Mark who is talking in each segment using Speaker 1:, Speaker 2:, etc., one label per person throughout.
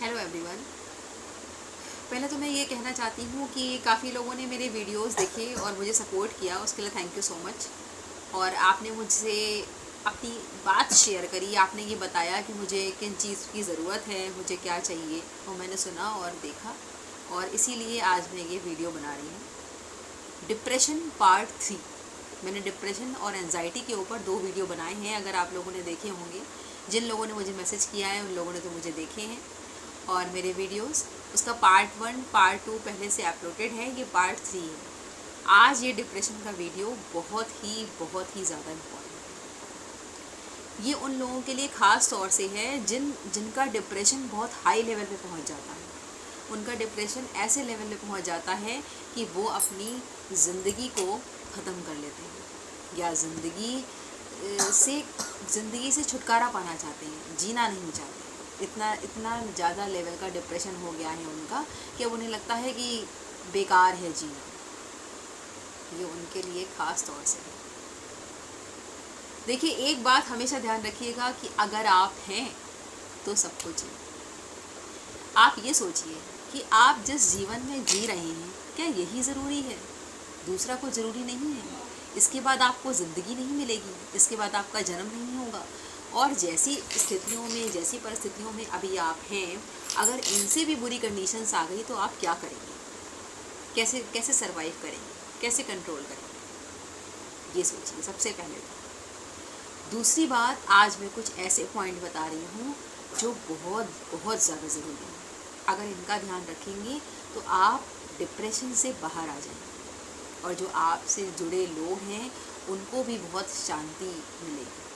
Speaker 1: Hello everyone. पहले तो मैं ये कहना चाहती हूँ कि काफ़ी लोगों ने मेरे वीडियोस देखे और मुझे सपोर्ट किया, उसके लिए थैंक यू सो मच। और आपने मुझसे अपनी बात शेयर करी, आपने ये बताया कि मुझे किन चीज़ की ज़रूरत है, मुझे क्या चाहिए, और मैंने सुना और देखा, और इसीलिए आज मैं ये वीडियो बना रही हूँ। Depression part 3। मैंने डिप्रेशन और एंजाइटी के ऊपर 2 वीडियो बनाए हैं, अगर आप लोगों ने देखे होंगे। जिन लोगों ने मुझे मैसेज किया है उन लोगों ने तो मुझे देखे हैं और मेरे वीडियोस। उसका पार्ट 1 पार्ट 2 पहले से अपलोडेड है, ये पार्ट 3 है। आज ये डिप्रेशन का वीडियो बहुत ही ज़्यादा इम्पोर्टेंट है। ये उन लोगों के लिए ख़ास तौर से है जिनका डिप्रेशन बहुत हाई लेवल पे पहुंच जाता है। उनका डिप्रेशन ऐसे लेवल पे पहुंच जाता है कि वो अपनी ज़िंदगी को ख़त्म कर लेते हैं या ज़िंदगी से छुटकारा पाना चाहते हैं, जीना नहीं चाहते। इतना ज़्यादा लेवल का डिप्रेशन हो गया है उनका कि अब उन्हें लगता है कि बेकार है जीना। ये उनके लिए ख़ास तौर से है। देखिए, एक बात हमेशा ध्यान रखिएगा कि अगर आप हैं तो सब कुछ है। आप ये सोचिए कि आप जिस जीवन में जी रहे हैं, क्या यही ज़रूरी है? दूसरा कोई ज़रूरी नहीं है। इसके बाद आपको ज़िंदगी नहीं मिलेगी, इसके बाद आपका जन्म नहीं होगा। और जैसी स्थितियों में, जैसी परिस्थितियों में अभी आप हैं, अगर इनसे भी बुरी कंडीशंस आ गई तो आप क्या करेंगे? कैसे कैसे सरवाइव करेंगे? कैसे कंट्रोल करेंगे? ये सोचिए सबसे पहले तो। दूसरी बात, आज मैं कुछ ऐसे पॉइंट बता रही हूँ जो बहुत ज़्यादा ज़रूरी है। अगर इनका ध्यान रखेंगे तो आप डिप्रेशन से बाहर आ जाएंगे, और जो आपसे जुड़े लोग हैं उनको भी बहुत शांति मिलेगी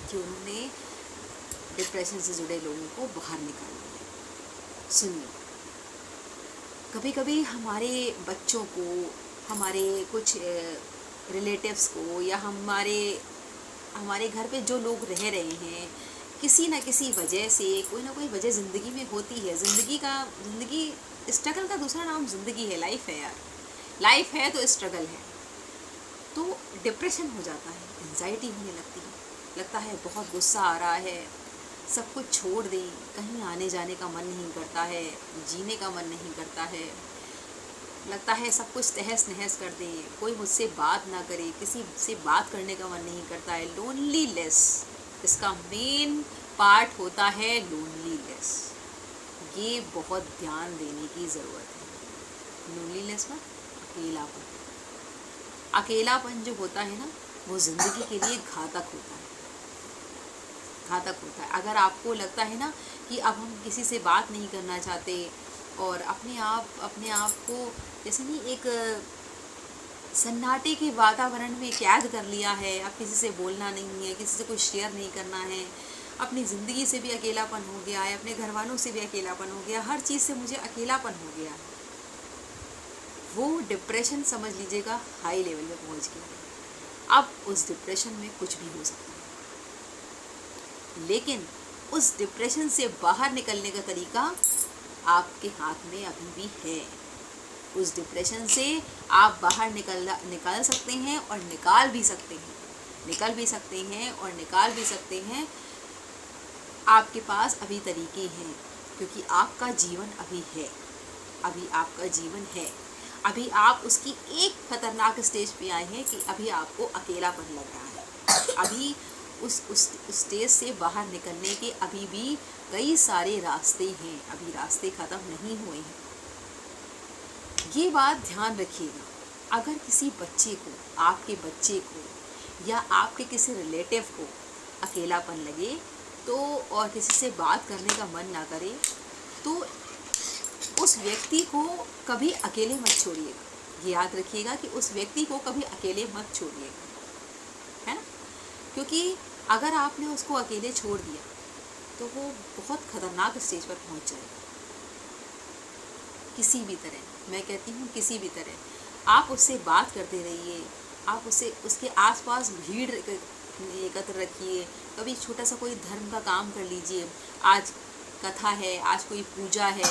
Speaker 1: कि उन्होंने डिप्रेशन से जुड़े लोगों को बाहर निकाल दिया। सुनिए, कभी कभी हमारे बच्चों को, हमारे कुछ रिलेटिव्स को, या हमारे घर पे जो लोग रह रहे हैं, किसी न किसी वजह से, कोई ना कोई वजह ज़िंदगी में होती है। ज़िंदगी स्ट्रगल का दूसरा नाम ज़िंदगी है, लाइफ है यार। लाइफ है तो स्ट्रगल है। तो डिप्रेशन हो जाता है, एंजाइटी होने लगती है, लगता है बहुत गुस्सा आ रहा है, सब कुछ छोड़ दें, कहीं आने जाने का मन नहीं करता है, जीने का मन नहीं करता है, लगता है सब कुछ तहस नहस कर दें, कोई मुझसे बात ना करे, किसी से बात करने का मन नहीं करता है। लोनलीनेस, इसका मेन पार्ट होता है लोनलीनेस। ये बहुत ध्यान देने की ज़रूरत है। लोनलीनेस में अकेलापन, अकेलापन जो होता है ना, वो ज़िंदगी के लिए घातक होता है, घातक होता है। अगर आपको लगता है ना कि अब हम किसी से बात नहीं करना चाहते और अपने आप को जैसे नहीं, एक सन्नाटे के वातावरण में कैद कर लिया है, अब किसी से बोलना नहीं है, किसी से कुछ शेयर नहीं करना है, अपनी ज़िंदगी से भी अकेलापन हो गया है, अपने घर वालों से भी अकेलापन हो गया, हर चीज़ से मुझे अकेलापन हो गया है, वो डिप्रेशन समझ लीजिएगा हाई लेवल पे पहुंच गया। अब उस डिप्रेशन में कुछ भी हो सकता है, लेकिन उस डिप्रेशन से बाहर निकलने का तरीका आपके हाथ में अभी भी है। उस डिप्रेशन से आप बाहर निकाल सकते हैं और निकाल भी सकते हैं, और निकाल भी सकते हैं। आपके पास अभी तरीके हैं, क्योंकि आपका जीवन अभी है, अभी आपका जीवन है। अभी आप उसकी एक खतरनाक स्टेज पे आए हैं कि अभी आपको अकेलापन लग रहा है। अभी उस स्टेज से बाहर निकलने के अभी भी कई सारे रास्ते हैं, अभी रास्ते ख़त्म नहीं हुए हैं। ये बात ध्यान रखिएगा। अगर किसी बच्चे को, आपके बच्चे को या आपके किसी रिलेटिव को अकेलापन लगे तो, और किसी से बात करने का मन ना करे, तो उस व्यक्ति को कभी अकेले मत छोड़िएगा। ये याद रखिएगा कि उस व्यक्ति को कभी अकेले मत छोड़िएगा, है ना? क्योंकि अगर आपने उसको अकेले छोड़ दिया तो वो बहुत ख़तरनाक स्टेज पर पहुंच जाएगा। किसी भी तरह, मैं कहती हूँ किसी भी तरह, आप उससे बात करते रहिए, आप उसके आसपास भीड़ एकत्र रखिए। कभी छोटा सा कोई धर्म का काम कर लीजिए, आज कथा है, आज कोई पूजा है,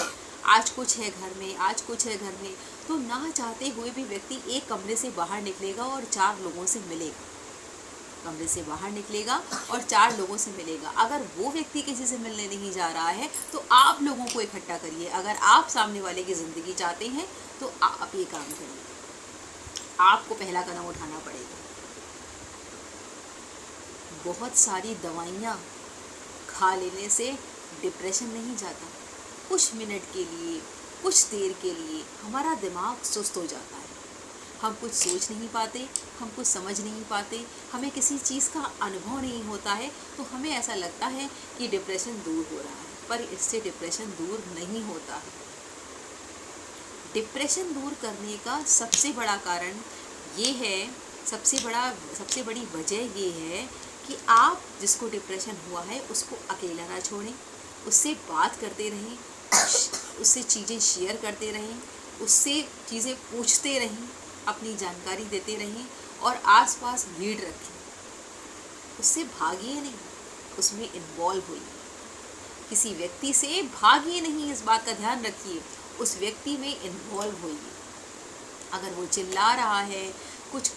Speaker 1: आज कुछ है घर में, आज कुछ है घर में, तो ना चाहते हुए भी व्यक्ति एक कमरे से बाहर निकलेगा और 4 लोगों से मिलेगा। कमरे से बाहर निकलेगा और 4 लोगों से मिलेगा। अगर वो व्यक्ति किसी से मिलने नहीं जा रहा है तो आप लोगों को इकट्ठा करिए। अगर आप सामने वाले की ज़िंदगी चाहते हैं तो आप ये काम करिए। आपको पहला कदम उठाना पड़ेगा। बहुत सारी दवाइयाँ खा लेने से डिप्रेशन नहीं जाता। कुछ मिनट के लिए, कुछ देर के लिए हमारा दिमाग सुस्त हो जाता है। हम कुछ सोच नहीं पाते, हम कुछ समझ नहीं पाते, हमें किसी चीज़ का अनुभव नहीं होता है, तो हमें ऐसा लगता है कि डिप्रेशन दूर हो रहा है, पर इससे डिप्रेशन दूर नहीं होता है। डिप्रेशन दूर करने का सबसे बड़ा कारण ये है, सबसे बड़ी वजह ये है कि आप जिसको डिप्रेशन हुआ है उसको अकेला ना छोड़ें, उससे बात करते रहें, उससे चीज़ें शेयर करते रहें, उससे चीज़ें पूछते रहें, अपनी जानकारी देते रहें और आसपास भीड़ रखें। उससे भागिए नहीं, उसमें इन्वॉल्व होइए। किसी व्यक्ति से भागिए नहीं, इस बात का ध्यान रखिए, उस व्यक्ति में इन्वॉल्व होइए। अगर वो चिल्ला रहा है, कुछ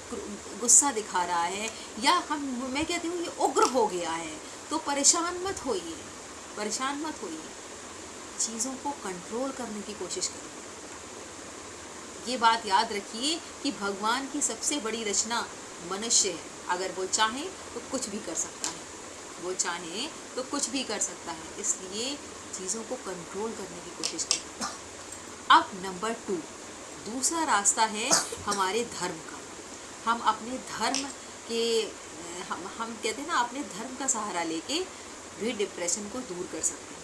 Speaker 1: गुस्सा दिखा रहा है, या मैं कहती हूँ ये उग्र हो गया है, तो परेशान मत होइए, परेशान मत होइए। चीज़ों को कंट्रोल करने की कोशिश करिए। ये बात याद रखिए कि भगवान की सबसे बड़ी रचना मनुष्य है। अगर वो चाहे तो कुछ भी कर सकता है, वो चाहे तो कुछ भी कर सकता है, इसलिए चीज़ों को कंट्रोल करने की कोशिश करिए। अब नंबर 2, दूसरा रास्ता है हमारे धर्म का। हम अपने धर्म के हम कहते हैं ना, अपने धर्म का सहारा लेके भी डिप्रेशन को दूर कर सकते हैं।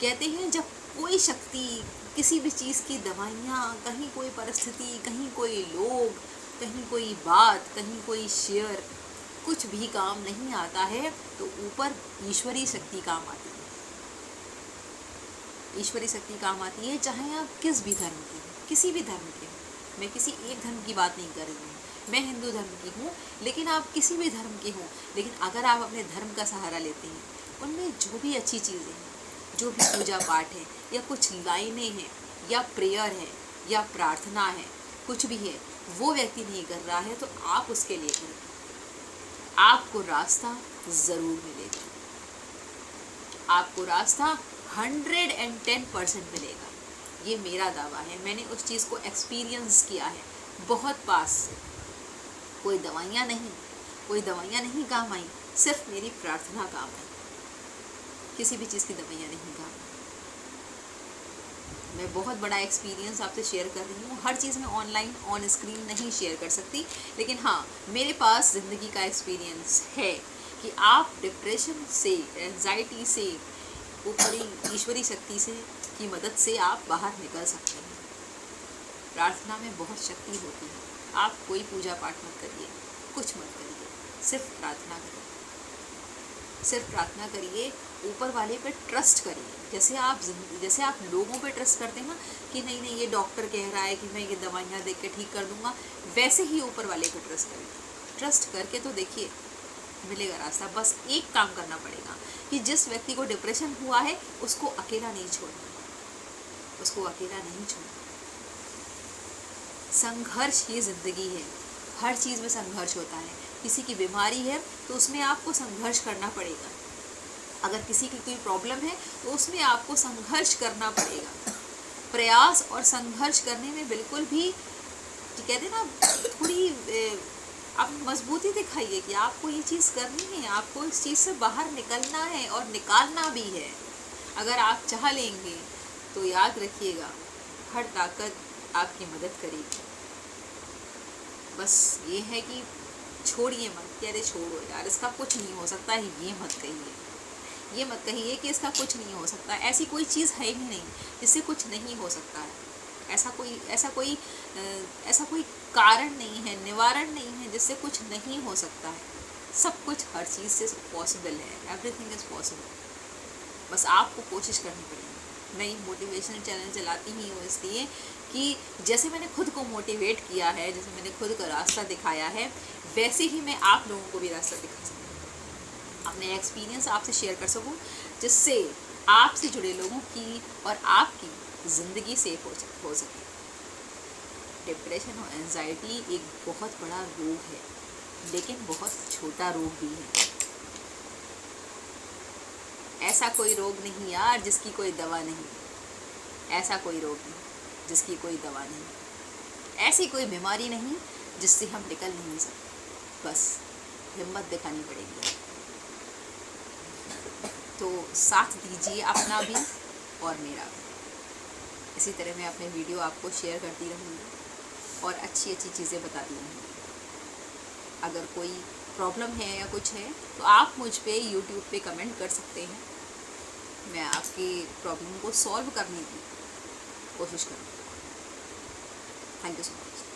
Speaker 1: कहते हैं जब कोई शक्ति, किसी भी चीज़ की दवाइयाँ, कहीं कोई परिस्थिति, कहीं कोई लोग, कहीं कोई बात, कहीं कोई शेयर, कुछ भी काम नहीं आता है, तो ऊपर ईश्वरीय शक्ति काम आती है। ईश्वरीय शक्ति काम आती है, चाहे आप किस भी धर्म के हो, किसी भी धर्म के हो। मैं किसी एक धर्म की बात नहीं कर रही हूँ, मैं हिंदू धर्म की हूँ, लेकिन आप किसी भी धर्म के हों, लेकिन अगर आप अपने धर्म का सहारा लेते हैं, उनमें जो भी अच्छी चीज़ें हैं, जो भी पूजा पाठ है, या कुछ लाइनें हैं, या प्रेयर है, या प्रार्थना है, कुछ भी है, वो व्यक्ति नहीं कर रहा है, तो आप उसके लिए करें, आपको रास्ता ज़रूर मिलेगा। आपको रास्ता 110% मिलेगा। ये मेरा दावा है, मैंने उस चीज़ को एक्सपीरियंस किया है बहुत पास से। कोई दवाइयाँ नहीं काम आई, सिर्फ मेरी प्रार्थना काम आई। किसी भी चीज़ की दवाइयाँ नहीं काम आई। मैं बहुत बड़ा एक्सपीरियंस आपसे शेयर कर रही हूँ। हर चीज़ मैं ऑनलाइन ऑन स्क्रीन नहीं शेयर कर सकती, लेकिन हाँ, मेरे पास ज़िंदगी का एक्सपीरियंस है कि आप डिप्रेशन से, एंजाइटी से, ऊपरी ईश्वरी शक्ति से की मदद से आप बाहर निकल सकते हैं। प्रार्थना में बहुत शक्ति होती है। आप कोई पूजा पाठ मत करिए, कुछ मत करिए, सिर्फ प्रार्थना करिए, सिर्फ प्रार्थना करिए। ऊपर वाले पे ट्रस्ट करिए, जैसे आप लोगों पे ट्रस्ट करते हैं ना, कि नहीं ये डॉक्टर कह रहा है कि मैं ये दवाइयाँ देख के ठीक कर दूंगा, वैसे ही ऊपर वाले पे ट्रस्ट करिए। ट्रस्ट करके तो देखिए, मिलेगा रास्ता। बस एक काम करना पड़ेगा कि जिस व्यक्ति को डिप्रेशन हुआ है उसको अकेला नहीं छोड़ना, उसको अकेला नहीं छोड़ना। संघर्ष ही ज़िंदगी है, हर चीज़ में संघर्ष होता है। किसी की बीमारी है तो उसमें आपको संघर्ष करना पड़ेगा। अगर किसी की कोई प्रॉब्लम है तो उसमें आपको संघर्ष करना पड़ेगा। प्रयास और संघर्ष करने में बिल्कुल भी, कहते हैं ना, थोड़ी आप मजबूती दिखाइए कि आपको ये चीज़ करनी है, आपको इस चीज़ से बाहर निकलना है और निकालना भी है। अगर आप चाह लेंगे तो याद रखिएगा, हर ताकत आपकी मदद करेगी। बस ये है कि छोड़िए मत कि अरे छोड़ो यार, इसका कुछ नहीं हो सकता है, ये मत कहिए कि इसका कुछ नहीं हो सकता। ऐसी कोई चीज़ है ही नहीं जिससे कुछ नहीं हो सकता है। ऐसा कोई कारण नहीं है, निवारण नहीं है जिससे कुछ नहीं हो सकता है। सब कुछ हर चीज़ से पॉसिबल है। Everything is possible. बस आपको कोशिश करनी पड़ेगी। मैं ये मोटिवेशनल चैनल चलाती ही हूँ इसलिए कि जैसे मैंने खुद को मोटिवेट किया है, जैसे मैंने खुद का रास्ता दिखाया है, वैसे ही मैं आप लोगों को भी रास्ता दिखा सकूँ, अपने एक्सपीरियंस आपसे शेयर कर सकूँ, जिससे आपसे जुड़े लोगों की और आपकी ज़िंदगी सेफ हो सके। डिप्रेशन और एंजाइटी एक बहुत बड़ा रोग है, लेकिन बहुत छोटा रोग भी है। ऐसा कोई रोग नहीं यार जिसकी कोई दवा नहीं, ऐसा कोई रोग नहीं जिसकी कोई दवा नहीं, ऐसी कोई बीमारी नहीं जिससे हम निकल नहीं सकते। बस हिम्मत दिखानी पड़ेगी। तो साथ दीजिए अपना भी और मेरा भी। इसी तरह मैं अपने वीडियो आपको शेयर करती रहूँगी और अच्छी अच्छी चीज़ें बताती रहूँगी। अगर कोई प्रॉब्लम है या कुछ है तो आप मुझ पे यूट्यूब पे कमेंट कर सकते हैं। मैं आपकी प्रॉब्लम को सॉल्व करने की कोशिश करूँगी। Thank you so much.